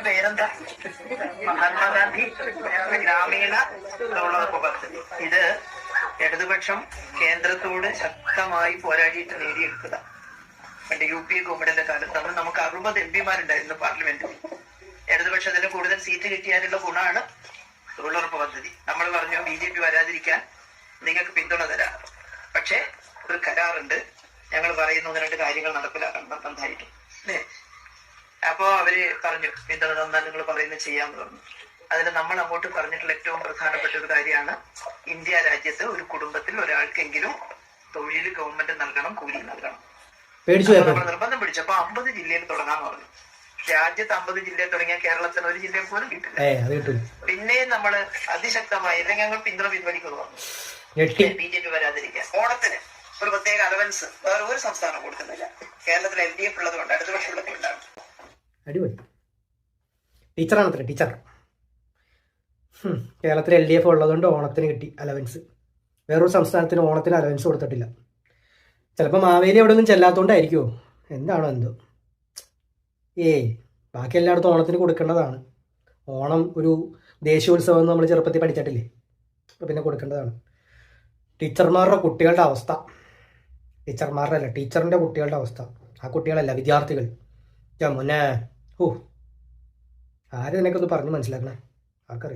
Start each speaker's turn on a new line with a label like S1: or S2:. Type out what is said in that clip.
S1: പേരെന്താ? മഹാത്മാഗാന്ധി ഗ്രാമീണ തൊഴിലുറപ്പ് പദ്ധതി. ഇത് ഇടതുപക്ഷം കേന്ദ്രത്തോട് ശക്തമായി പോരാടിയിട്ട് നേടിയെടുക്കുക. പണ്ട് UPA ഗവൺമെന്റിന്റെ കാലത്താണ് നമുക്ക് 60 MP പാർലമെന്റിൽ. ഇടതുപക്ഷത്തിന് കൂടുതൽ സീറ്റ് കിട്ടിയാലുള്ള ഗുണമാണ് തൊഴിലുറപ്പ് പദ്ധതി. നമ്മൾ പറഞ്ഞു BJP വരാതിരിക്കാൻ നിങ്ങൾക്ക് പിന്തുണ തരാം, പക്ഷെ ഒരു കരാറുണ്ട്, ഞങ്ങൾ പറയുന്ന 1-2 കാര്യങ്ങൾ നടപ്പിലാക്കണം നിർബന്ധമായിട്ടും. അപ്പോ അവര് പറഞ്ഞു പിന്തുണ തന്നാൽ നിങ്ങൾ പറയുന്നത് ചെയ്യാന്ന് പറഞ്ഞു. അതിൽ നമ്മൾ അങ്ങോട്ട് പറഞ്ഞിട്ടുള്ള ഏറ്റവും പ്രധാനപ്പെട്ട ഒരു കാര്യമാണ് ഇന്ത്യ രാജ്യത്ത് ഒരു കുടുംബത്തിൽ ഒരാൾക്കെങ്കിലും തൊഴിൽ ഗവൺമെന്റ് നൽകണം, കൂലി നൽകണം. നമ്മൾ നിർബന്ധം പിടിച്ചപ്പോ 50 ജില്ലയിൽ തുടങ്ങാന്ന് പറഞ്ഞു. രാജ്യത്ത് 50 ജില്ലയിൽ തുടങ്ങിയ കേരളത്തിന് ഒരു ജില്ലയിൽ പോലും കിട്ടില്ല. പിന്നെയും നമ്മൾ അതിശക്തമായി അല്ലെങ്കിൽ ഞങ്ങൾ പിന്തുണ പിൻവലിക്കുന്നു പറഞ്ഞു. BJP വരാതിരിക്കാൻ ഓണത്തിന് ഒരു പ്രത്യേക അലവൻസ് വേറെ ഒരു സംസ്ഥാനം കൊടുക്കുന്നില്ല. കേരളത്തിൽ LDF ഉള്ളതുകൊണ്ട് ഇടതുപക്ഷം ഉള്ളതുകൊണ്ടാണ്.
S2: അടിപൊളി ടീച്ചറാണത്ര ടീച്ചർ. കേരളത്തിൽ LDF ഉള്ളതുകൊണ്ട് ഓണത്തിന് കിട്ടി അലവൻസ്. വേറൊരു സംസ്ഥാനത്തിന് ഓണത്തിന് അലവൻസ് കൊടുത്തിട്ടില്ല. ചിലപ്പോൾ മാവേലി അവിടെ ഒന്നും ചെല്ലാത്തതുകൊണ്ടായിരിക്കുമോ, എന്താണോ എന്തോ. ബാക്കി എല്ലായിടത്തും ഓണത്തിന് കൊടുക്കേണ്ടതാണ്. ഓണം ഒരു ദേശീയോത്സവം നമ്മൾ ചെറുപ്പത്തിൽ പഠിച്ചിട്ടില്ലേ, അപ്പോൾ പിന്നെ കൊടുക്കേണ്ടതാണ്. ടീച്ചർമാരുടെ കുട്ടികളുടെ അവസ്ഥ, ടീച്ചർമാരുടെ അല്ല ടീച്ചറിൻ്റെ കുട്ടികളുടെ അവസ്ഥ, ആ കുട്ടികളല്ല വിദ്യാർത്ഥികൾ. മുന്നേ ആരും ഇതിനൊക്കെ ഒന്ന് പറഞ്ഞ് മനസ്സിലാക്കണേ, ആർക്കറിയാം.